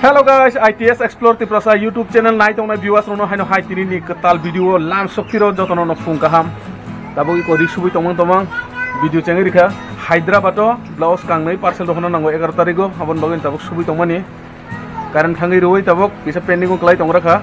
Hello guys, ITS Explore Tiprasa YouTube channel naik tong na viewers rono haino hai tini ni ketal video lam soktiro jotono no phung kaham tabo ko risubui tomang video chengi rikha Hyderabad blouse kangnai parcel dokhona nango 11 tarigo habon bagin tabok subui tongmani current thangi roi tabok bisa pending ko klai tongrakha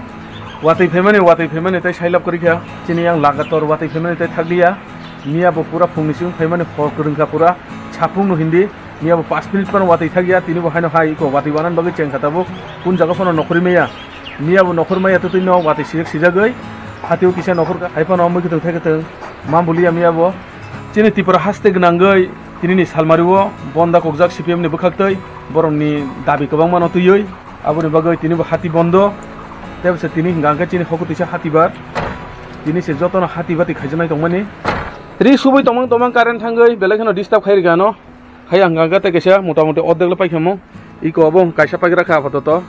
watai femani tai sailap korikha chini yang lagator watai femani tai thaglia mia bo pura phungni sing femani for kurungka pura chapung no hindi Nia bu 5 minit pan watai thagia tini bu haino hai ko watai banan bagi cheng katabu kun jaga fono nokuri meya nia bu nokuri meya tutu no watai sijak sijagai hatiu kisa nokur ka haipa no amui kitu thekete mambulia mia bo chini tipura haste gnangai tini ni salmariwo bonda kokjak CPM ni bukhaktai borong ni dabi kobang mano tuyoi abuni bagai tini bu hati bondo tebse tini ngangka chini hokutisa hati bar tini se jotono hati bati khajanai tongmani ri subui tomang current thangai belakano disturb khairi gano Hai angga te kesa motamuti oddek lepai khamo iko abong kaisa pagira kha photo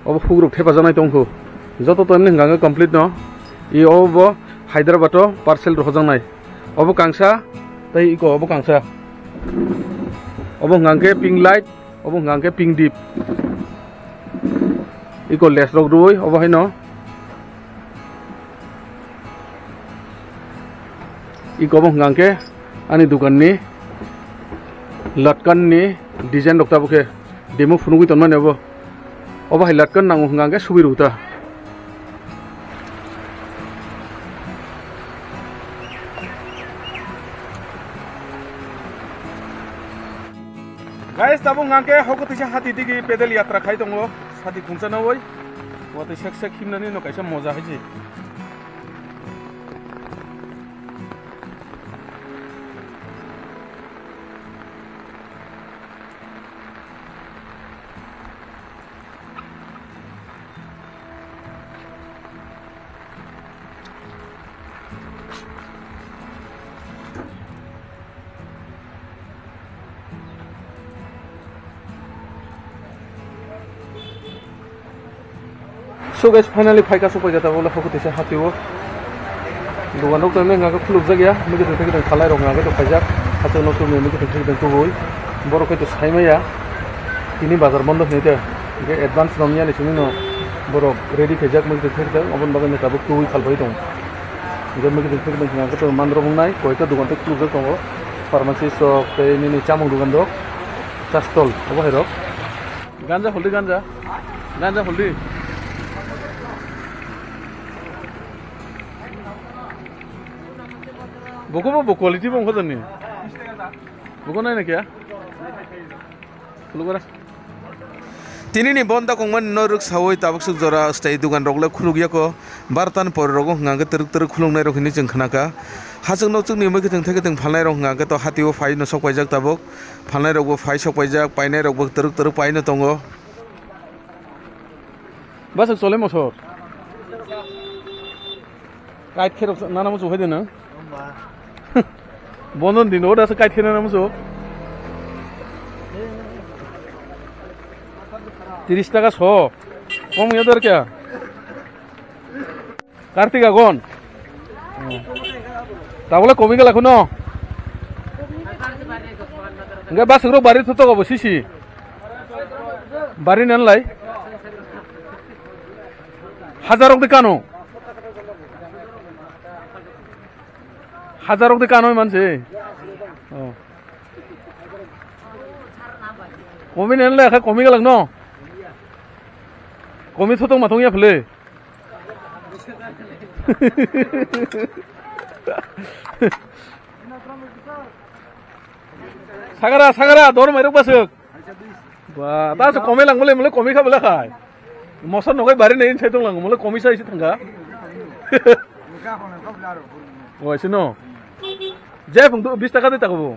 obo fugruk thepa janai tongkho joto to emni angga complete no I obo Hyderabad parcel rojangnai obo kangsa tei iko obo kangsa obo ngangke pink light obo ngangke pink deep iko less rok roi obo haino iko obo ngangke ani dukan ni latkan ni design dokta buke demo funugui tonman abo oba hai latkan nangu ngangke subiru ta guys tabo ngangke hokotisa hati digi pedal yatra khai tongo hati khungchana oi wate sek himnani no kaisa moja haiji So guys, finally paika so paika tabo la hokutisa hatiwo dugan nok tame ngaga khuluk jagya migi to thekidang khalai rok ngaga to paijak hato nok to migi to thekidang to boi borok to saimaya tini bazar bondo nete ge advance nomya ni sumino borok ready khajak migi to thekidang obon bagan tabo tui khalbai dong ge migi to thekidang ngaga to mandro bungnai koita dugan to khuluk tongo pharmacy shop te ni chamung dugan do chastol obo herok ganja holdi Buku quality bang kau ni, buku nai nak ya? Keluar. Tini ni bonda kongman noruk sawai tabuk sujara stay dugan rogle khuluk ya ko bartan por rogo ngangga teruk khulung nai rok ini jengkhana ka hasung nok chung ni mai keteng theketeng phalnai rok ngangga to hatiwo phai no sok paijak tabuk phalnai rok bo phai sok paijak painai rok bo teruk paino tongo basuk chole motor kait kherok nana mo chuhai dena Bonon din oda sa kahit kina naman so 30 টাকা 100 কম ইয়াদের কে কার্তিক আগুন তাহলে কমে গেল এখনো গে বাস rho বাড়ি তো গব CC বাড়ি নেন লাই হাজারক দেখানো Hajarok de kanoy manse. Oh. Komi nen le kha komi galang no. Komi thotong mathong ya phule. Sagara dor mairok basuk. Wah, ta so komi lang mule komi kha bole khai. Moson nogai bari nei sai tong lang mule komi sai thanga. Oh, sino. Jai pung 20 টাকা dita ko bo.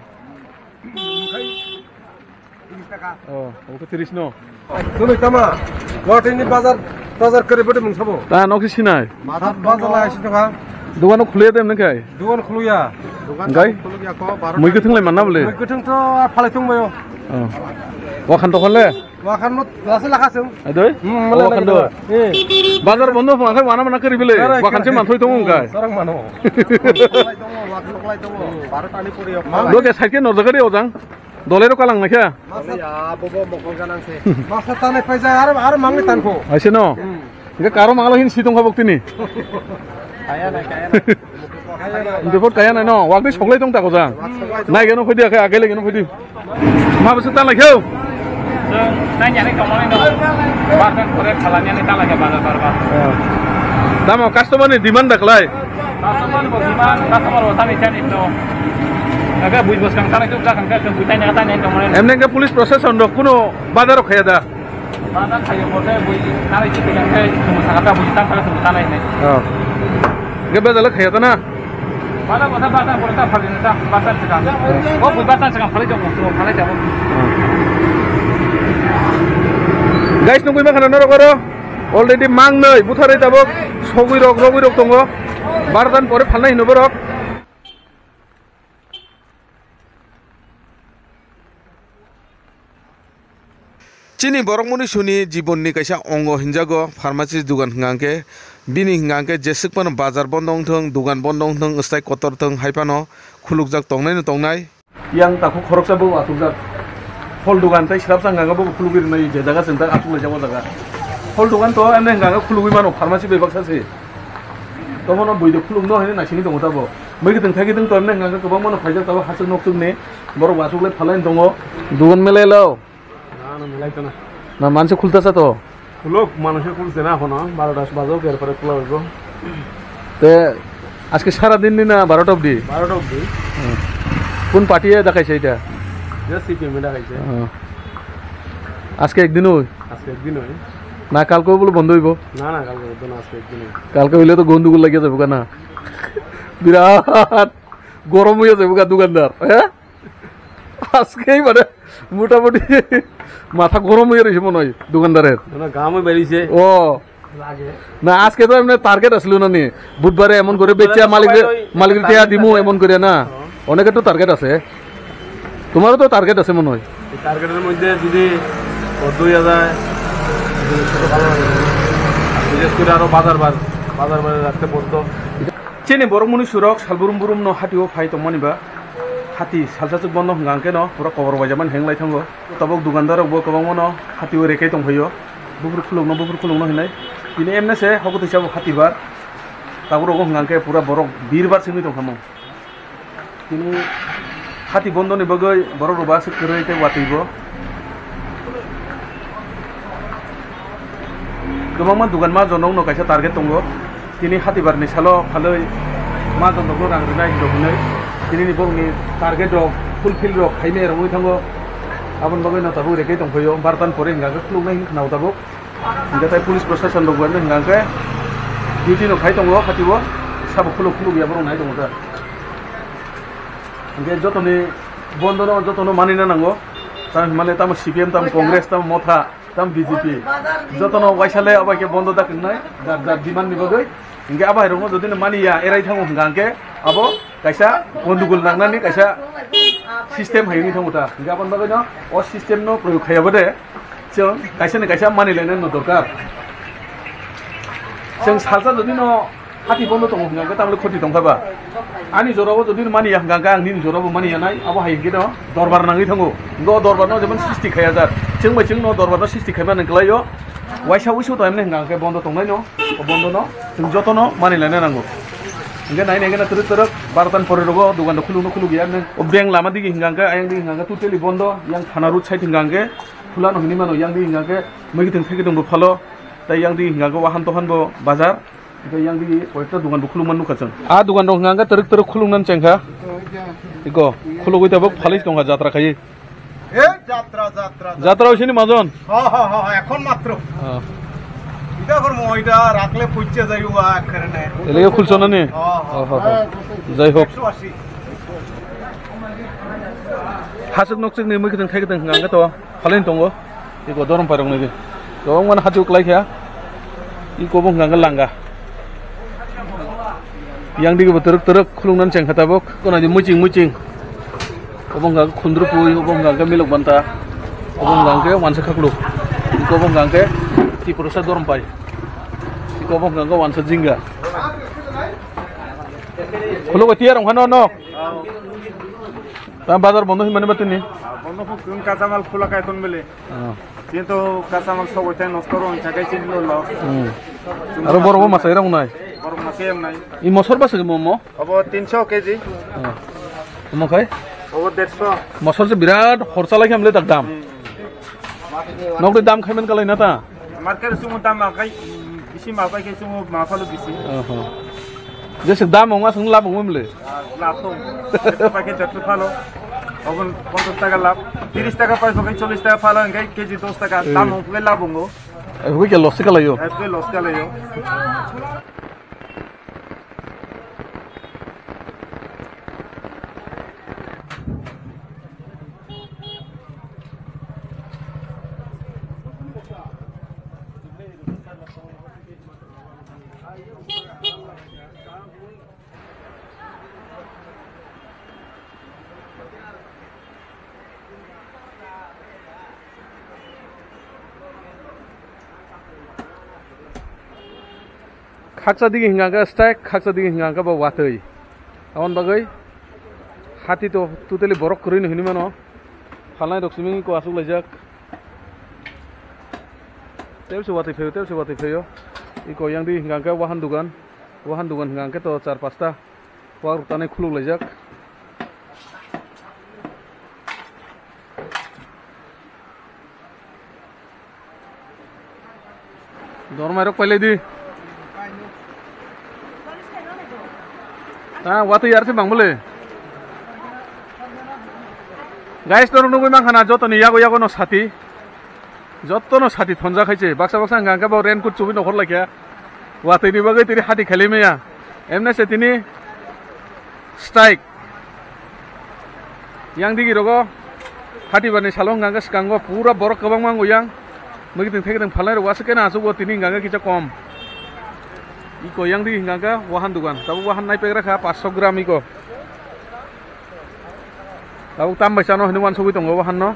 30 টাকা. Oh, oke 30 no. Tumi tama. Lotini bazar kare bode mung sabo. Ta noki sinai. Madhat bazar la asin ka. Dugan khule dem nakai. Dugan khuluya. Gai. Khuluya ko 12. Mui kuthung lai manna bole. Mui kuthung to phalai tung mayo. Oh. Wakan to khole. Wakan no lase lakasung. Adoi? Wakan do. Bazar bondo phangkai mana kari bele. Wakan se manthoi tong gai. Sarang mano. Wakan loklai tong. Baru tani puri. Lo ke side ke no jagari ojang. Dolero kalang na kya. Masa tanay paisa ar mangi tanko. Aise no. Enggak karo mangalo hin sitong kabok tini. Kaya na. Depot kaya na no. Wag ni soklay tong tako jang. Nai geno khodi akhe agele geno khodi. Ma bese tan lakhyo. Nai nyane kamane no. Barkan pore khalanya ni tan lage bazar barba. Damo customer ni demand daklai. Customer bo demand customer bo tani chani no. Aga buj bos kang tani tu kang kang butai na tani kamane. Emne ke police procession dok kuno bazar khaya da. Bazar khayo bote buj tani chi kang kai tumu sagata buj tan tan tumu tanai ne. Ge bazar khaya ta na. Bala bata bata pore ta phali na ta bata chika. Oh buj bata chika phali jong to phali jabo. Guys nungguin makan naro karo. Already mang nei buthare tabok sogui rok tongo. Bardan pore phalnai hino borok. Chini borokmuni suni jibonni kaisa ongo hinjago pharmacy dugan hingangke bini hingangke jesukpano bazar bondong thong dugan bondong thong stai kotor thong haipano khulukjak tongnai no tongnai yang taku khoroksa bo atujak hol dugan tai sirap sanganga bo khulugir nai je jaga senta atule jago jaga hol dugan to ane hinganga khulugi mano pharmacy bebaksa se tomono boido khulug no hine nasini tongo tabo megi teng thagi teng to ane hinganga kobang mano phaijak tabo hasuk nok tukne borok wasukle phalain tongo dugan melelo না মানুষ খুলতেছে তো লোক মানুষে খুলছে না এখনো 12টা বাজেও এরপরে খোলা হইব তে আজকে সারা দিন না 12টা অবধি 12টা অবধি কোন পার্টিয়ে দেখাইছে এটা সিপিএম দেখাইছে আজকে একদিন হই আজকে একদিন হয় না কালকেও বলে বন্ধ হইব না কালকে হইতো না আজকে একদিন কালকে হইলে তো গন্ডগোল লাগিয়ে যাবো না বিরাট গরম হয়ে যাবো দোকানদার হ্যাঁ আজকেই মানে মোটামুটি মাথা গরম হয়ে রয়েছে মনে হয় দোকানদারের গামে বেরিয়েছে ও না আজকে তো এমনি টার্গেট আসলো না নি বুধবারে এমন করে বেচে মালিকের টিয়া দিমু এমন করে না অনেকের তো টার্গেট আছে তোমারও তো টার্গেট আছে মনে হয় টার্গেটের মধ্যে যদি 2000 বিশেষ করে আরো বাজার বারে রাখতে পড়তো চেনে বরমুনি সুরক সালবুরুম বুরুম ন হাতিও ফাই তমনিবা হাতি সালসাচুক বন্ধ হংগাंके न पुरा कवर बायजामान हेंगलाय थांगो तबक दुकानदार बो गोबां मनो हातिओ रेखाय दंफैयो बुफुर खुलुंनो हिनाय बिनि एमनेसे हगत हिसाब हातिबार ताबरो हंगांके पुरा बरक बिरबार सिंगै दंखामो बिनि हाति बन्दनि बगै बरक रबा सकरै ते वातैबो गोबां मा दुकान मा जनौ न कायसा टार्गेट दंगो बिनि हातिबारनि सालो फालै मा जनौ रां रिनाय हिदोबनै दिनैनि बरनि टार्गेट रक फुलफिल रक खायने रङै थांगो आबन बगै न ताबो रेखाय दंफैयो बारतान परे हिंगांके खुलुंनाय हिंखानाव ताबो हिंगाथाय पुलिस प्रशासन दंगोन हिंगांके डिउटि न खाय दंगो खातिबो साबो खुलु गैया बरं नाय दंगो दा हिंगे जतनि बन्दनो जतनो मानिना नांगो ताम माने ताम सीपीएम ताम कांग्रेस ताम मथा ताम बीजेपी जतनो वाइसाले अबाके बन्द दाखिनाय दाद डिमान्ड निबगै हिंगे आबाय रङो जदिनो मानिया array थांगो हिंगांके abo kaisa gondugul nangnani kaisa system hayni thangota gaban bagay no o system no proyog khayabode जों kaisa ni kaisa mani lainai no dorkar जों salsa jodi no hati bondo tongo hinganga tamle khoti tongkhaba ani jorabo jodi mani hinganga angni jorabo mani yanai abo hayge no dorbar nangai thango go dorbar no jeban sisti khayajar जों bai जों no dorbar no sisti khayba nanglayo waisa wisu to emne hinganga bondo tongnai no o bondo no जों jotono mani lainai nango Enggak naik enggak terus baratan porogo dugan khulu gya ne obeng lama digi hingangke ayang digi hingangke tuteli bondo yang thana road side hingangke khula no hinimano yang digi hingangke megi teng theki dong phalo tai yang digi hingangke wahan tohan bo bazar itu yang digi koita dugan khulu manu khachang a dugan dong hingangke terus khulungnan chengkha iko khulugoi tabok phalis dongha jatra khai A jatra hosini majon ha এখন মাত্র এটা করব ওইটা রাখলে পৌঁছে যাইবা এখানে এলাকে খুলছ না নি যাই হোক 180 হাসুক নকসিক নি মই কিদং থাইগদং hingangke to phalain tongo iko dorom parong ni to man hajuk laikya iko bong hingangke langga yang digi teruk khulungnan cheng khatabok kona ji mucing obong ga khundru pui obong ga milok banta obong gangke wansa khaklu iko bong gangke ti purusa dorom pai iko bong gangke wansa jingga khulu tiar ong hano no ta bazar bondo himane batini অন্য কাঁচামাল খোলা কায়তন বেলে কিন্তু কাঁচামাল সব ওইটাই নষ্ট করো থাকাই চিনল আৰু বড় মাছ এরাও নাই বড় মাছে এম নাই ই মছৰ পাছে মম হব 300 কেজি মখাই হব 150 মছৰ যে বিৰাট খৰচা লাগে আমলে তাক দাম নকৰি দাম খাইমেন কালাই না তা মার্কেট সুমো দাম মাকাই বেশি মাকাই কে সুমো মাফালো বেশি যেসে দাম হঙা সং লাভ হঙমলে লাভ তো পাকে যত ফালো এখন 50 টাকা লাভ 30 টাকা পাইছো 40 টাকা ফালো এঙ্গাই কেজি 10 টাকা দাম হলে লাভ হঙো হুই কে লস কালাইও এতে লস কালাইও खाकसा दिगे हिंगांगा स्ट्राइक खाकसा दिगे हिंगांगा बा वातै आवन बागै हाथी तो तुतेली बरक करिन हिनि मानो फालनाय रक्समिं को आसुक लायजाक तेबसे वातै फेयो इको यांगदि हिंगांगा वाहान दुगान हिंगांगा तो 4-5 ता वार तानै खुलुक लायजाक दरमायरक पाइलै दि वातै यार से बांगबले गाइस तो नुगै मांखाना जतन यागो न साथी जत्तो न साथी थनजा खाइছে बाक्सा गांगा बा रेनकुट चुबि नखर लाखिया वातैनि बागै तिरि हाथि खेलिमेया एमने से तिनि strike yang digi rogo hati bani salong gangga skanggo pura borok kabang mango yang begitu thekeng phalai ro wasake na asugo tini gangga kicha kom iko yang digi gangga wahan dugan tabu wahan nai pegra kha 500 gram iko tabu tam baisa no hnuman sobi tongo wahan no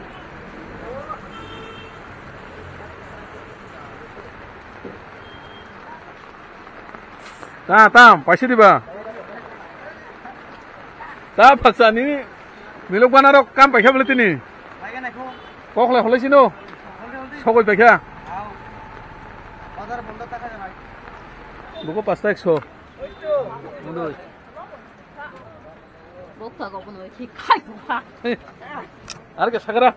tam paise diba ta phaksa ni Nilok mana rok kam pakai beli tini? Kok oleh sini no? Sokoi pakai? Buku pasta ekso. Harga segera.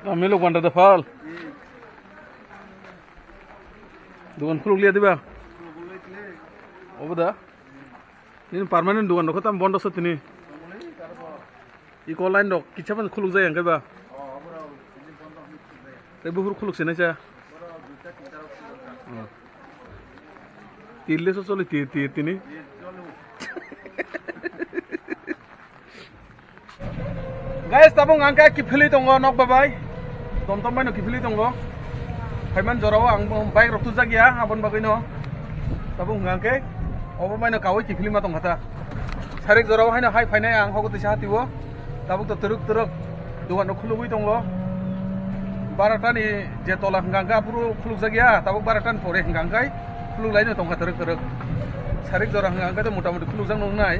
Kami lo pandai dafal. Dugaan khuluk lihat tiba. Oh betul. Ini permanen dugaan. Kau tam bondo satu ini. Iko lain dok. Kicapan khuluk zai angkat ba. Tapi buhur khuluk sini aja. Tirle so soli tir tini. Guys, tabung angka kifli tonggo nok babai. Tom main kifli tonggo. Haiman jorawa ang baik roktu jagia abon bagai no. Tabung angke. Obo main kawai kifli matong hata. Sarik jorawa haina hai fainai ang hogo tisha hatiwo. Tabung to teruk duan khulugui tonggo. Baratan ni je tola angka puru khulug jagia. Tabung baratan pore angkai khulug lain tongga teruk. Sarik jorang angka tu muta khulug jang nongnai.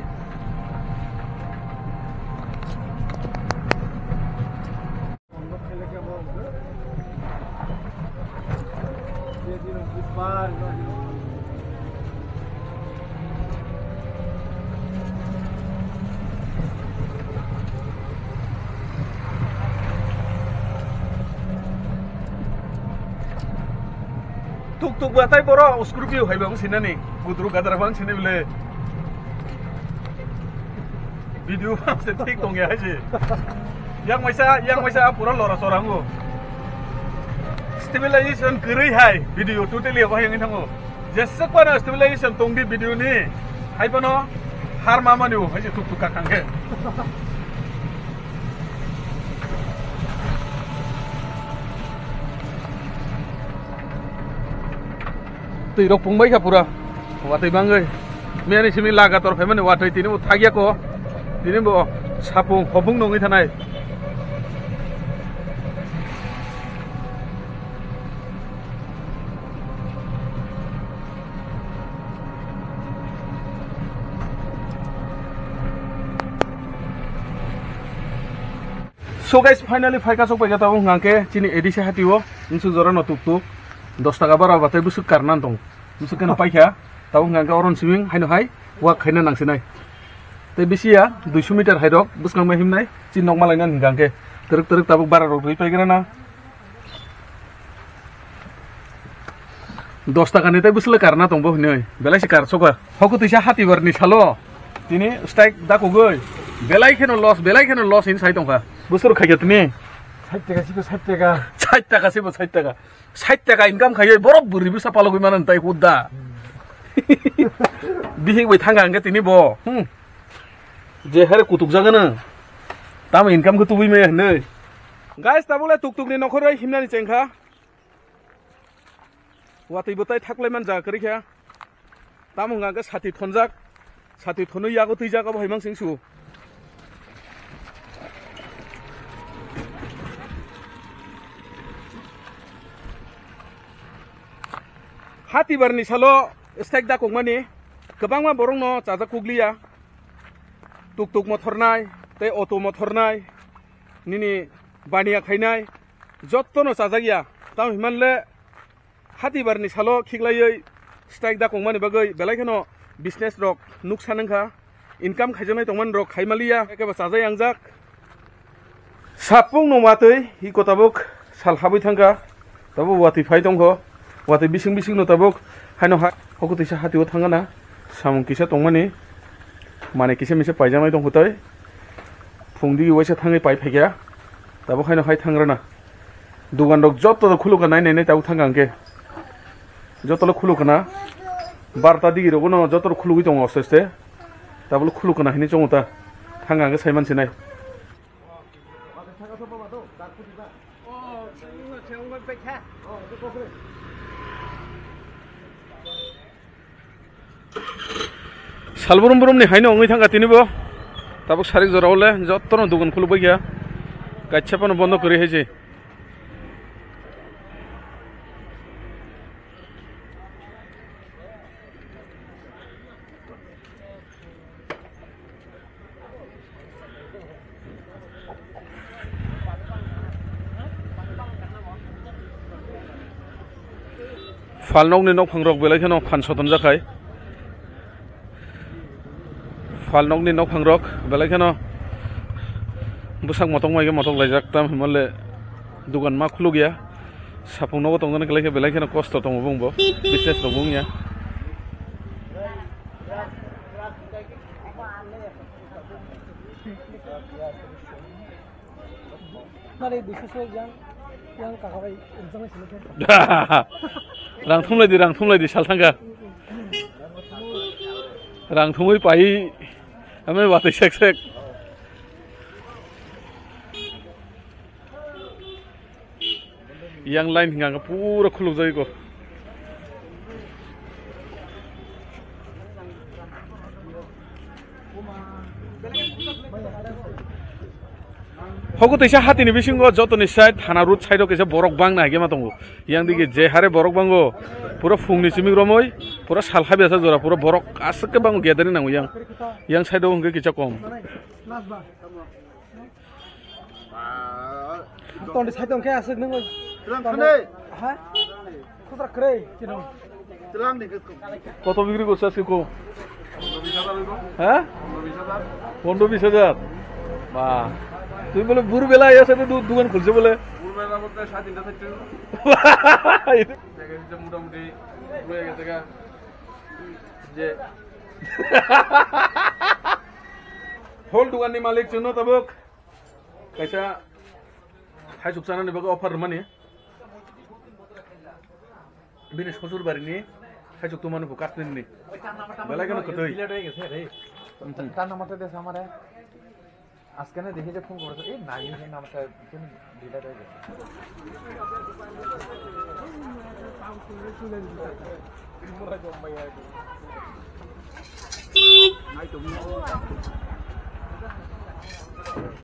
Tuk batai boro Scorpio hai bang sini nih gudru gadar bang sini bile video bang setik tong ya aja yang masa pura loros orangku stabilization kiri hai video totally apa yang ini tanggo jesek pada stabilization tong di video ni hai pano har mama nih aja tuk kakangke Tirok pungbai ka pura watai bangai meni simi laga tor famani watai tini mo thagia ko tini mo sapung hobung nongi thanai So guys, finally faika sok paika tabo ngangke chini edisi hatiwo insu jora no tuk tuk 10 taka bara batai busuk karnan tong busuk kana paika tabo ngangke oron swimming haino hai wa khaina nangsinai te bisia 200 meter hairok busnang mahimnai chin nok malainan ngangke teruk tabo bara rok roi paigana na 10 taka ni tai busle karna tongbo hinoi belai sikar soka hoku tisa hati barni salo tini strike dako goi belai kheno loss in sai tongka busur khayatni 60 টাকা ছিল 60 টাকা 60 টাকা SIBO 60 টাকা 60 টাকা income খাইয়ে বড় বুরি বিসা পালগই মানান তাই হুদা বিহি বই থাঙ্গা আঙ্গে তিনি ব যে হারে কুতুক জাগানা তাম ইনকাম কো তুবই মে হনে গাইস তাবলে টুকটুক নি নখরে হিমনানি চেংখা ওয়াতই বতাই থাকলাই মান যা করিখা তাম হুঙ্গাকে সাথী থনজাক সাথী থনই ইয়াগো তুই জাগা ভাইমাং সিংসু hati barni salo stek da kongmani kebangma borong no chaja kuglia tuk tuk motor nai te auto motor nai nini baniya khainai jotto no chaja gya tam himanle hati barni salo khiglai stek da kongmani bagai belai khano business rok nuksan angkha income khaijanai tongman rok khaimalia ekeba chaja yangjak sapung no matei hi kotabuk sal habai thangka tabu wati phai tongkho wate bising no tabok haino ha hoku tisa hatiwo thangana samung kisa tongmani mane kisa mise paijamai tong hutai phungdi waisa thangai pai phegya tabo haino hai thangrana dugan rok jotto khuluka nai nai tabu thangangke jotto khulukana barta digi rogono jotto khulugi tong oste tabo khulukana hini chonguta thangangke saiman sinai salburum burum ni haino ongi thanga tinibo tabuk sarik jora ole jottono dugan khulubai gya gachapano bondo kori heje falnok ni nok phangrok belai khano phan soton jakai falnok ni nok phangrok belai khano busak motong mai ge motok laijak tam himale dugan ma khulu gya sapung no tong gane kelai belai khano kosto tong bungbo business ro bungya Mari bisnis yang kakabai unjangnya sini. rang thumlai di salthanga rang thumui pai ame watai sek yang line hinga pura khuluk jai ko hoku tisa hati ni bisingo joto ni side thana road side o kese borok bang na hage matongo yang dige je hare borok bango pura phungni chiming romoi pura salha biasa jora pura borok asake bango gedani nangu yang side o hungke kicha kom Ton di side ongke asik nang. Telang khane Ha? Khudra kre kino. telang ni কত বিক্রি করছ আজকে কো হ্যাঁ 15-20 বাহ তুই বলে বুড় বেলা আছে দোকান খুলছে বলে বুড় বেলা মধ্যে 7-3টা থাকতে দেখেছি মোটামুটি হয়ে গেছে গা যে হোল দোকাননি মালিক জন্য তবক কাইসা খাই সুকসানা নিবাকে অফার মানে বিনে শ্বশুর বাড়িনি খাই সুক তোমার কাটনি বেলা কেন কতই ডিলেট হয়ে গেছে রে তার নামটা দেশ আমারে আজকে না দেখি যে ফোন করেছে এই নাগিনের নামটা ডিলেট হয়ে গেছে